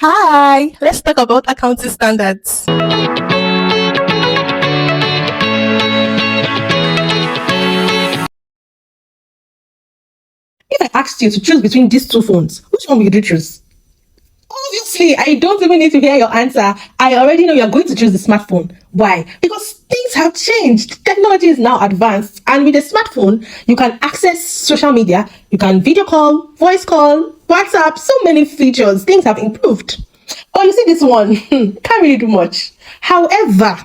Hi, let's talk about accounting standards. If I asked you to choose between these two phones, which one would you choose? Obviously, I don't even need to hear your answer. I already know you're going to choose the smartphone. Why? Because things have changed. Technology is now advanced. And with a smartphone, you can access social media, you can video call, voice call, WhatsApp, so many features. Things have improved. Oh, you see this one? Can't really do much. However,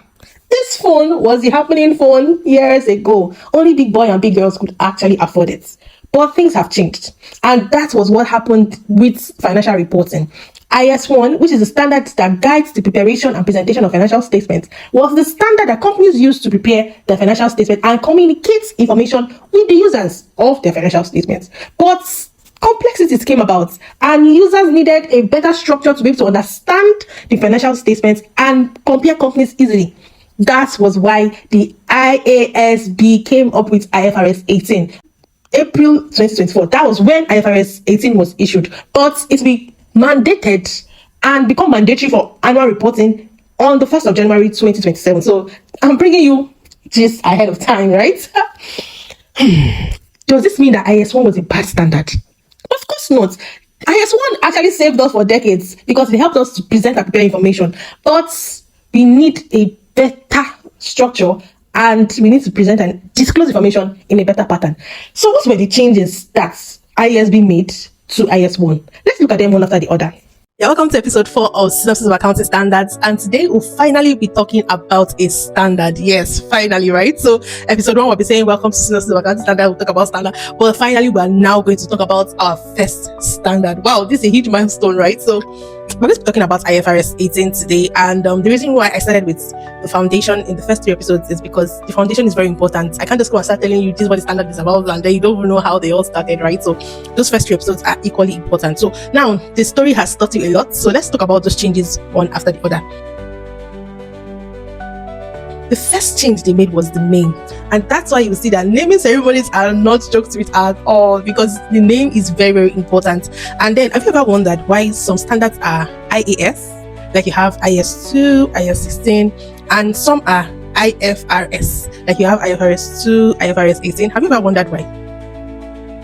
this phone was the happening phone years ago. Only big boy and big girls could actually afford it. But things have changed. And that was what happened with financial reporting. IS1, which is the standard that guides the preparation and presentation of financial statements, was the standard that companies use to prepare their financial statement and communicate information with the users of their financial statements. But complexities came about and users needed a better structure to be able to understand the financial statements and compare companies easily. That was why the IASB came up with IFRS 18. April 2024. That was when IFRS 18 was issued. But it will be mandated and become mandatory for annual reporting on the 1st of January 2027. So I'm bringing you this ahead of time, right? Does this mean that IS1 was a bad standard? Of course not. IS1 actually saved us for decades because it helped us to present and prepare information. But we need a better structure and we need to present and disclose information in a better pattern. So what were the changes that IASB made to IS1? Let's look at them one after the other. Yeah, welcome to episode 4 of Synopsis of Accounting Standards, and today we'll finally be talking about a standard. Yes, finally, right? So episode 1 will be saying welcome to Synopsis of Accounting Standards, we'll talk about standard, but finally we are now going to talk about our first standard. Wow, this is a huge milestone, right? So we're going to be talking about IFRS 18 today, and the reason why I started with the foundation in the first 3 episodes is because the foundation is very important. I can't just go and start telling you this is what the standard is about and then you don't even know how they all started, right? So those first 3 episodes are equally important. So now the story has taught you a lot, so let's talk about those changes one after the other. The first change they made was the name, and that's why you see that naming ceremonies are not joked with at all, because the name is very, very important. And then have you ever wondered why some standards are IAS, like you have IAS 2, IAS 16, and some are IFRS, like you have IFRS 2, IFRS 18? Have you ever wondered why?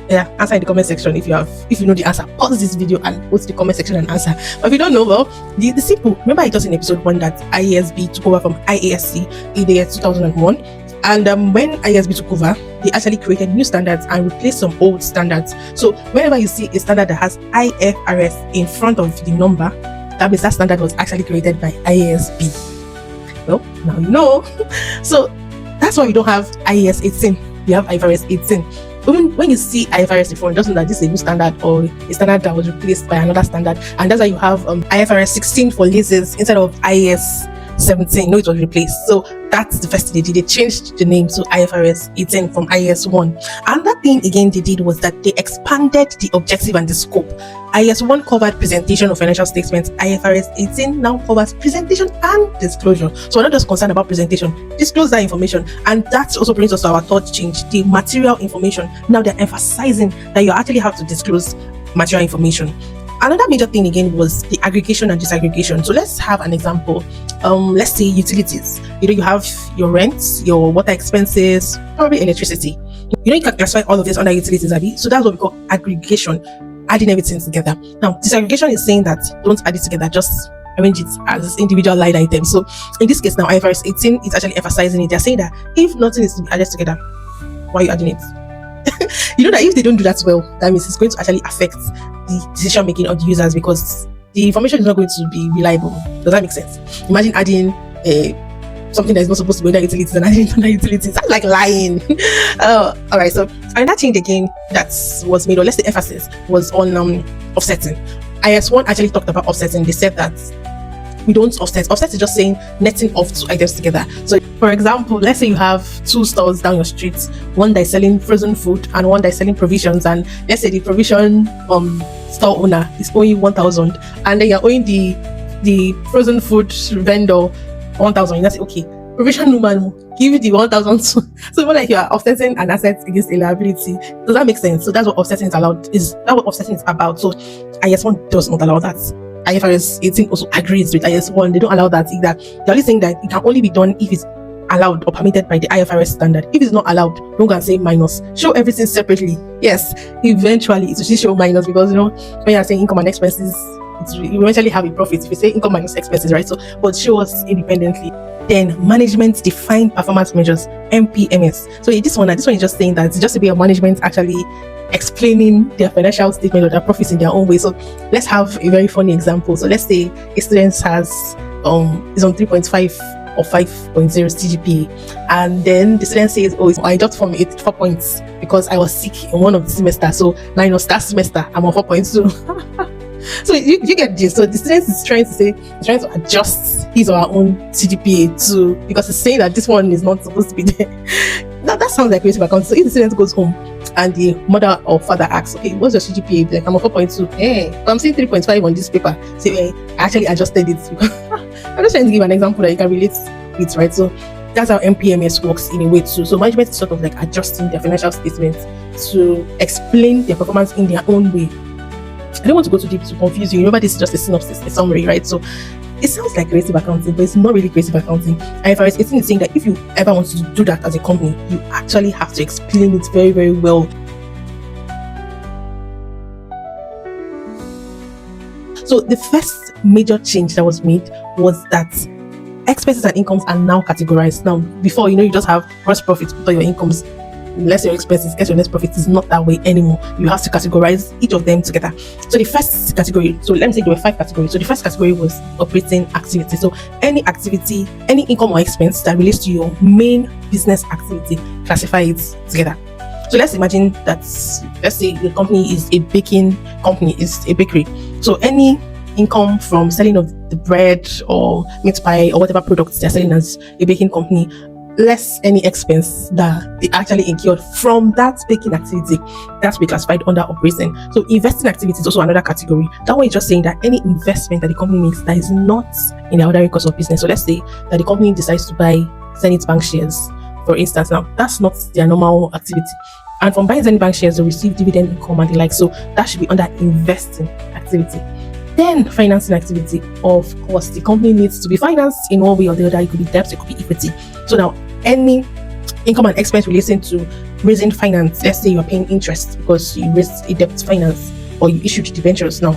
Yeah, answer in the comment section if you know the answer. Pause this video and go to the comment section and answer. But if you don't know, well, the simple, remember I just in episode 1 that IASB took over from IASC in the year 2001, and when IASB took over, they actually created new standards and replaced some old standards. So whenever you see a standard that has IFRS in front of the number, that means that standard was actually created by IASB. Well, now you know. So that's why you don't have IAS 18, you have IFRS 18. Even when you see IFRS before, it doesn't mean that this is a new standard or a standard that was replaced by another standard. And that's why you have IFRS 16 for leases instead of IAS 17. No, it was replaced. So that's the first thing they did. They changed the name to IFRS 18 from IAS 1. Another thing again they did was that they expanded the objective and the scope. IAS 1 covered presentation of financial statements. IFRS 18 now covers presentation and disclosure. So we're not just concerned about presentation, disclose that information. And that also brings us to our third change, the material information. Now they're emphasizing that you actually have to disclose material information. Another major thing again was the aggregation and disaggregation. So let's have an example. Let's say utilities. You have your rent, your water expenses, probably electricity. You can classify all of this under utilities, Abby. So that's what we call aggregation, adding everything together. Now, disaggregation is saying that don't add it together, just arrange it as individual line items. So in this case now, IFRS 18 is actually emphasizing it. They're saying that if nothing is to be added together, why are you adding it? You know that if they don't do that well, that means it's going to actually affect the decision making of the users, because the information is not going to be reliable. Does that make sense? Imagine adding something that is not supposed to be under utilities and adding it under utilities. That's like lying. Alright, so another change again that was made, or let's say emphasis, was on offsetting. IS1 actually talked about offsetting. They said that we don't offset. Offset is just saying netting off 2 items together. So for example, let's say you have 2 stores down your street, one that is selling frozen food and one that is selling provisions, and let's say the provision store owner is owing 1,000, and then you're owing the frozen food vendor 1,000. You say, okay, provision woman, give you the 1,000. So more like you are offsetting an asset against a liability. Does that make sense? So that's what offsetting is allowed. Is that what offsetting is about? So IS1 does not allow that. IFRS 18 also agrees with IAS 1. They don't allow that either. They're only saying that it can only be done if it's allowed or permitted by the IFRS standard. If it's not allowed, don't go and say minus. Show everything separately. Yes, eventually it will show minus, because when you're saying income and expenses, you eventually have a profit if you say income minus expenses, right? So, but show us independently. Then management defined performance measures, MPMs. So this one is just saying that it's just a bit of management actually explaining their financial statement or their profits in their own way. So let's have a very funny example. So let's say a student is on 3.5 or 5.0 CGPA, and then the student says, I dropped from 84 points because I was sick in one of the semesters, so minus that semester I'm on 4.2. So you get this. So the student is trying to adjust his or her own CGPA too, because it's saying that this one is not supposed to be there. Now that sounds like creative accounting. So if the student goes home and the mother or father asks, okay, what's your CGPA? Like, I'm a 4.2. But I'm saying 3.5 on this paper. So I actually adjusted it. I'm just trying to give an example that you can relate with, right? So that's how MPMS works in a way too. So management is sort of like adjusting their financial statements to explain their performance in their own way. I don't want to go too deep to confuse you. Remember, this is just a synopsis, a summary, right? So it sounds like creative accounting, but it's not really creative accounting. IFRS 18 is saying that if you ever want to do that as a company, you actually have to explain it very, very well. So the first major change that was made was that expenses and incomes are now categorized. Now, before, you just have gross profits, put all your incomes, less your expenses, get your net profit. Is not that way anymore. You have to categorize each of them together. So the first category, so let me say there were 5 categories. So the first category was operating activity. So any activity, any income or expense that relates to your main business activity, classify it together. So let's imagine that, let's say the company is a baking company, is a bakery. So any income from selling of the bread or meat pie or whatever products they're selling as a baking company, less any expense that they actually incurred from that baking activity, that's be classified under operating. So investing activity is also another category. That one is just saying that any investment that the company makes that is not in the ordinary course of business. So let's say that the company decides to buy Zenith Bank shares, for instance. Now that's not their normal activity, and from buying Zenith Bank shares they receive dividend income and the like, so that should be under investing activity. Then financing activity, of course, the company needs to be financed in one way or the other. It could be debt, it could be equity. So now any income and expense relating to raising finance, let's say you're paying interest because you raised a debt finance or you issued debentures, now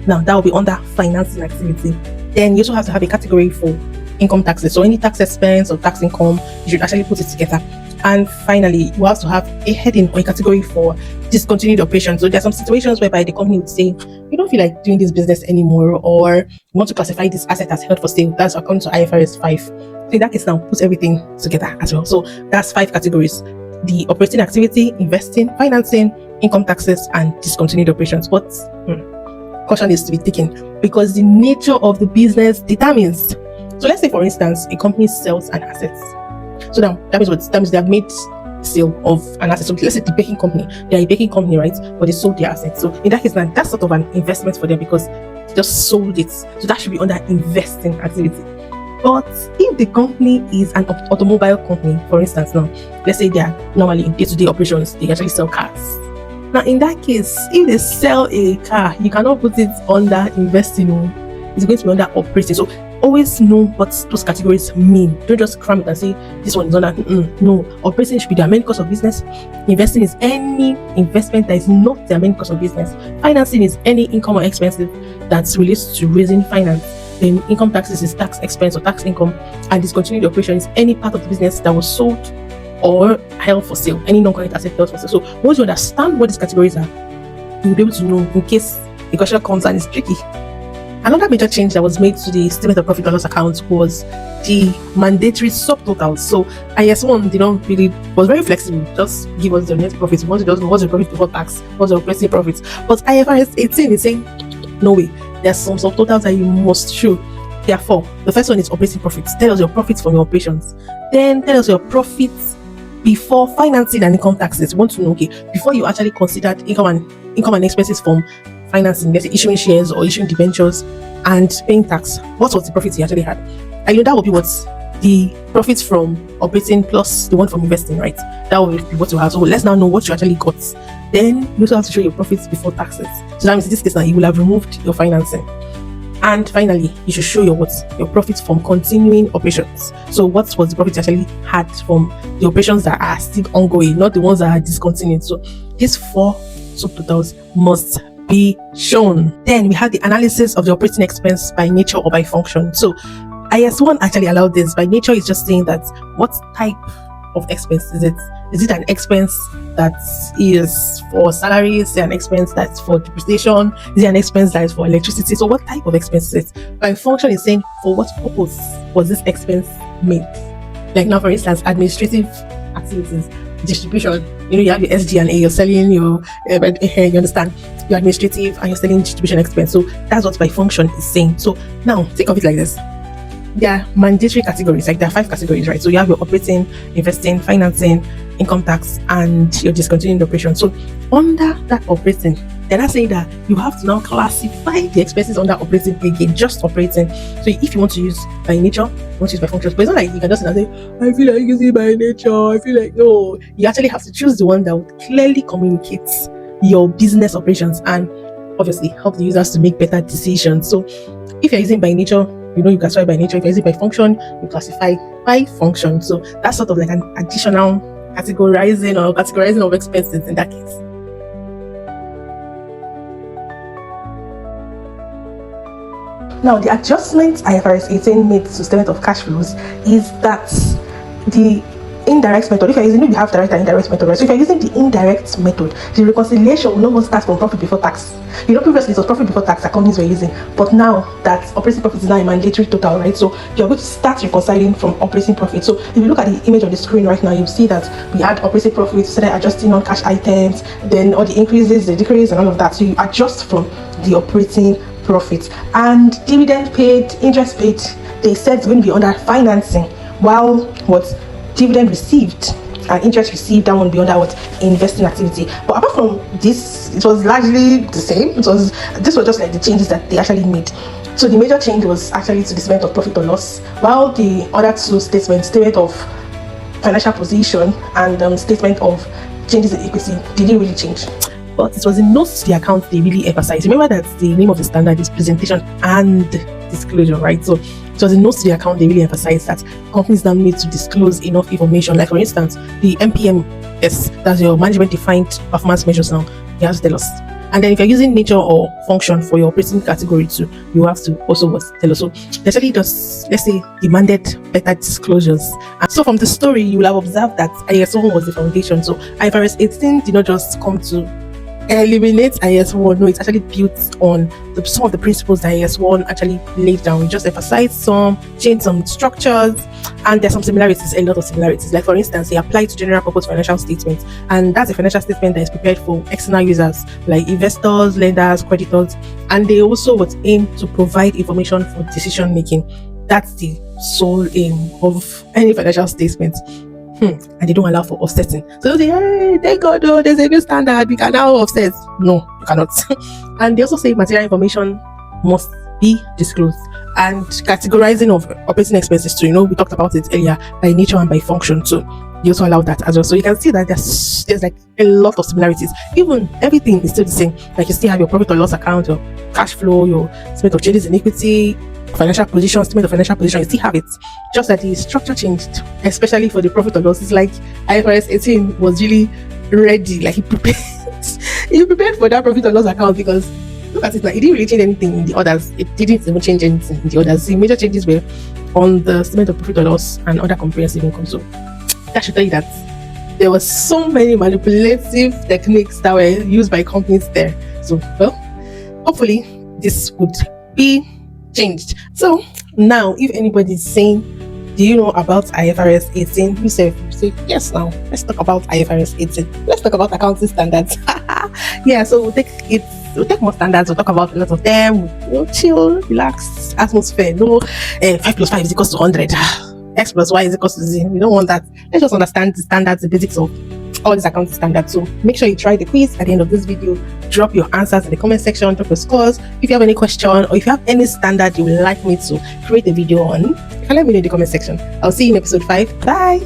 that will be under financing activity. Then you also have to have a category for income taxes. So any tax expense or tax income, you should actually put it together. And finally, you have to have a heading or a category for discontinued operations. So there are some situations whereby the company would say, you don't feel like doing this business anymore, or you want to classify this asset as held for sale. That's according to IFRS 5. So in that case now, put everything together as well. So that's 5 categories: the operating activity, investing, financing, income taxes, and discontinued operations. But caution is to be taken, because the nature of the business determines. So let's say, for instance, a company sells an asset. So now that means what? That means they have made sale of an asset. So let's say the baking company, they are a baking company, right? But they sold their assets. So in that case, now that's sort of an investment for them because they just sold it. So that should be under investing activity. But if the company is an automobile company, for instance, now let's say they are normally in day-to-day operations, they actually sell cars. Now in that case, if they sell a car, you cannot put it under investing. It's going to be under operating. So always know what those categories mean. Don't just cram it and say this one is under. No, operating should be their main course of business. Investing is any investment that is not their main course of business. Financing is any income or expenses that relates to raising finance. Then income taxes is tax expense or tax income, and discontinued operation is any part of the business that was sold or held for sale, any non-current asset held for sale. So once you understand what these categories are, you'll be able to know in case the question comes and it's tricky. Another major change that was made to the statement of profit and loss account was the mandatory subtotals. So IAS 1 was very flexible. Just give us the net profits. Once you just know what's the profit before tax, what's the operating profits. But IFRS 18 is saying, no way. There are some subtotals that you must show. Therefore, the first one is operating profits. Tell us your profits from your operations. Then tell us your profits before financing and income taxes. You want to know, okay, before you actually considered income and expenses from financing, let's say issuing shares or issuing debentures and paying tax, what was the profits you actually had? I know that will be what's the profits from operating plus the one from investing, right? That will be what you have. So let's now know what you actually got. Then you also have to show your profits before taxes. So that means in this case now you will have removed your financing. And finally, you should show your profits from continuing operations. So what was the profit you actually had from the operations that are still ongoing, not the ones that are discontinued. So these 4 subtotals must be shown. Then we have the analysis of the operating expense by nature or by function. So IAS 1 actually allowed this. By nature is just saying that what type of expense is it? Is it an expense that is for salaries? Is it an expense that's for depreciation? Is it an expense that is for electricity? So what type of expense is it? By function is saying for what purpose was this expense made? Like now, for instance, administrative activities, distribution. You have your SG&A, you're selling your, you understand, your administrative and you're selling distribution expense. So that's what by function is saying. So now think of it like this. There are mandatory categories, like there are 5 categories, right? So you have your operating, investing, financing, income tax, and your discontinued operation. So under that operating, they're not saying that you have to now classify the expenses under operating again, just operating. So if you want to use by nature, you want to use by functions, but it's not like you can just say, I feel like using by nature, I feel like, no. You actually have to choose the one that would clearly communicate your business operations and obviously help the users to make better decisions. So if you're using by nature, you classify by nature. If you're using by function, you classify by function. So that's sort of like an additional categorizing of expenses in that case. Now, the adjustment IFRS 18 made to statement of cash flows is that the indirect method, if you're using, we have direct and indirect method, right? So if you're using the indirect method, the reconciliation will no more start from profit before tax. Previously it was profit before tax that companies were using, but now that operating profit is now a mandatory total, right? So you're going to start reconciling from operating profit. So if you look at the image on the screen right now, you'll see that we had operating profit, we started adjusting on cash items, then all the increases, the decreases, and all of that. So you adjust from the operating profit. And dividend paid, interest paid, they said it's going to be under financing, while what dividend received and interest received, that one be under what investing activity. But apart from this, it was largely the same. This was just like the changes that they actually made. So the major change was actually to the statement of profit or loss, while the other 2 statements, statement of financial position and statement of changes in equity, didn't really change. But it was in notes to the account they really emphasized. Remember that the name of the standard is presentation and disclosure, right? So it was in notes to the account they really emphasized that companies now need to disclose enough information. Like for instance, the MPMs, that's your management defined performance measures now, you have to tell us. And then if you're using nature or function for your operating category too, you have to also tell us. So essentially just, let's say, demanded better disclosures. And so from the story, you will have observed that IAS 1 was the foundation. So IFRS 18 did not just come to eliminate IAS 1. No, it's actually built on some of the principles that IAS 1 actually laid down. We just emphasized some, changed some structures, and there's some similarities, a lot of similarities. Like for instance, they apply to general purpose financial statements, and that's a financial statement that is prepared for external users like investors, lenders, creditors, and they also would aim to provide information for decision making. That's the sole aim of any financial statement. And they don't allow for offsetting. So they say, hey, thank God, there's a new standard, we can now offset. No, you cannot. And they also say material information must be disclosed. And categorizing of operating expenses too, we talked about it earlier, by nature and by function too. They also allow that as well. So you can see that there's like a lot of similarities. Even everything is still the same. Like you still have your profit or loss account, your cash flow, your statement of changes in equity, financial position, statement of financial position, you still have it. Just that the structure changed, especially for the profit or loss. It's like IFRS 18 was really ready, like he prepared for that profit or loss account, because look at it, like it didn't really change anything in the others. It didn't even change anything in the others. The major changes were on the statement of profit or loss and other comprehensive income. So that should tell you that there was so many manipulative techniques that were used by companies there. So well, hopefully this would be changed. So now if anybody is saying, do you know about IFRS 18? You say yes. Now let's talk about IFRS 18. Let's talk about accounting standards. Yeah, so we'll take more standards. We'll talk about a lot of them. Chill, relax atmosphere. 5 plus 5 is equals to 100. X plus Y is equals to Z. We don't want that. Let's just understand the standards, the basics of all these accounting standards. So make sure you try the quiz at the end of this video. Drop your answers in the comment section, drop your scores. If you have any question or if you have any standard you would like me to create a video on, you can let me know in the comment section. I'll see you in episode 5. Bye.